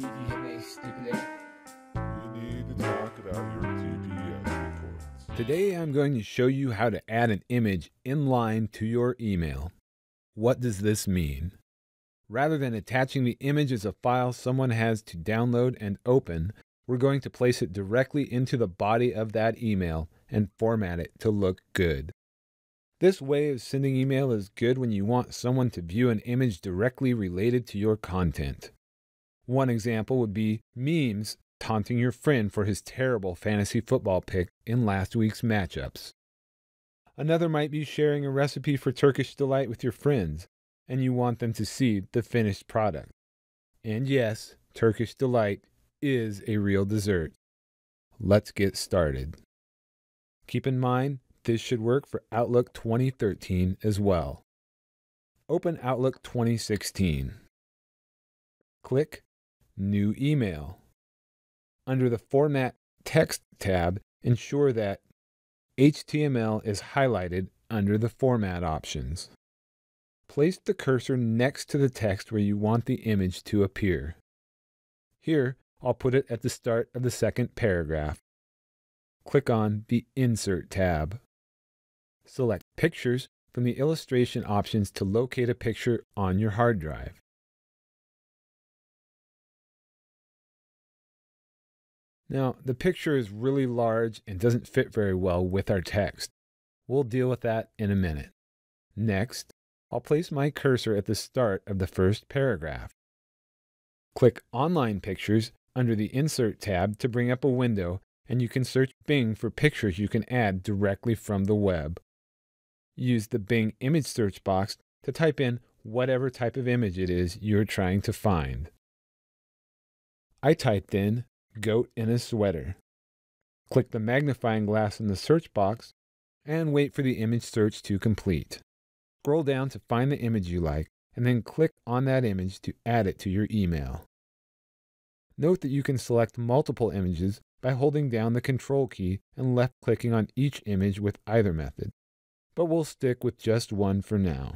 TP stipulate. We need to talk about your TPS reports. Today I'm going to show you how to add an image inline to your email. What does this mean? Rather than attaching the image as a file someone has to download and open, we're going to place it directly into the body of that email and format it to look good. This way of sending email is good when you want someone to view an image directly related to your content. One example would be memes taunting your friend for his terrible fantasy football pick in last week's matchups. Another might be sharing a recipe for Turkish delight with your friends, and you want them to see the finished product. And yes, Turkish delight is a real dessert. Let's get started. Keep in mind, this should work for Outlook 2013 as well. Open Outlook 2016. Click New Email. Under the Format Text tab, ensure that HTML is highlighted under the Format options. Place the cursor next to the text where you want the image to appear. Here, I'll put it at the start of the second paragraph. Click on the Insert tab. Select Pictures from the illustration options to locate a picture on your hard drive. Now, the picture is really large and doesn't fit very well with our text. We'll deal with that in a minute. Next, I'll place my cursor at the start of the first paragraph. Click Online Pictures under the Insert tab to bring up a window, and you can search Bing for pictures you can add directly from the web. Use the Bing image search box to type in whatever type of image it is you're trying to find. I typed in goat in a sweater. Click the magnifying glass in the search box and wait for the image search to complete. Scroll down to find the image you like and then click on that image to add it to your email. Note that you can select multiple images by holding down the Control key and left-clicking on each image with either method, but we'll stick with just one for now.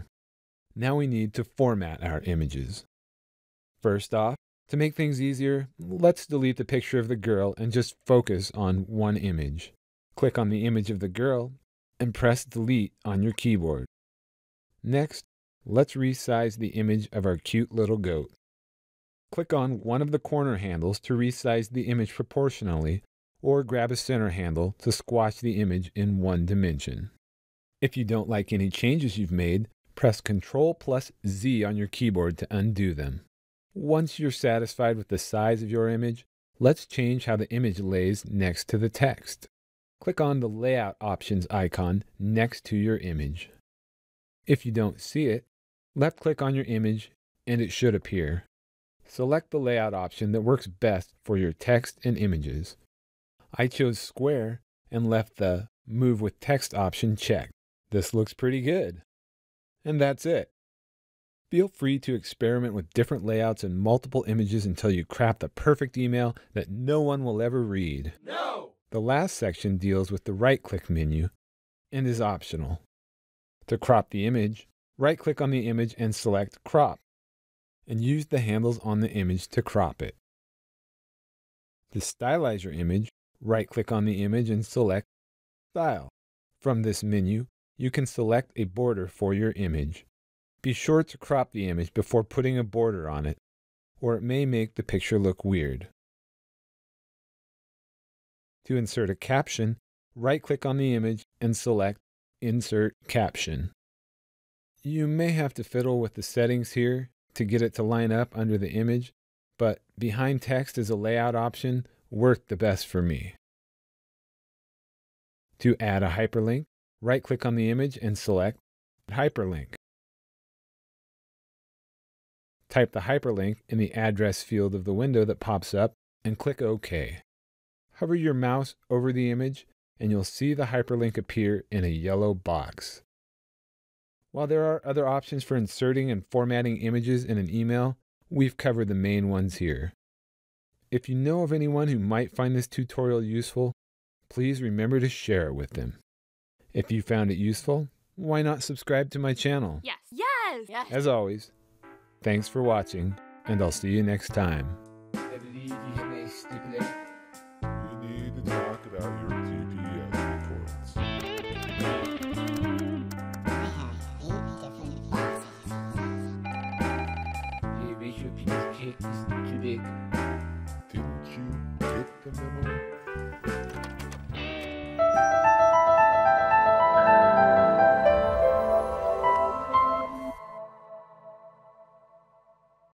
Now we need to format our images. First off, to make things easier, let's delete the picture of the girl and just focus on one image. Click on the image of the girl and press Delete on your keyboard. Next, let's resize the image of our cute little goat. Click on one of the corner handles to resize the image proportionally, or grab a center handle to squash the image in one dimension. If you don't like any changes you've made, press Ctrl+Z on your keyboard to undo them. Once you're satisfied with the size of your image, let's change how the image lays next to the text. Click on the Layout Options icon next to your image. If you don't see it, left-click on your image and it should appear. Select the layout option that works best for your text and images. I chose Square and left the Move with Text option checked. This looks pretty good. And that's it. Feel free to experiment with different layouts and multiple images until you craft the perfect email that no one will ever read. No! The last section deals with the right-click menu and is optional. To crop the image, right-click on the image and select Crop, and use the handles on the image to crop it. To stylize your image, right-click on the image and select Style. From this menu, you can select a border for your image. Be sure to crop the image before putting a border on it, or it may make the picture look weird. To insert a caption, right-click on the image and select Insert Caption. You may have to fiddle with the settings here to get it to line up under the image, but behind text as a layout option worked the best for me. To add a hyperlink, right-click on the image and select Hyperlink. Type the hyperlink in the address field of the window that pops up and click OK. Hover your mouse over the image and you'll see the hyperlink appear in a yellow box. While there are other options for inserting and formatting images in an email, we've covered the main ones here. If you know of anyone who might find this tutorial useful, please remember to share it with them. If you found it useful, why not subscribe to my channel? Yes. Yes. As always, thanks for watching, and I'll see you next time. Maybe may stipulate. We need to talk about your TPS reports. I have 8 different boxes. The ratio of people's cake is too big. Didn't you get the memo?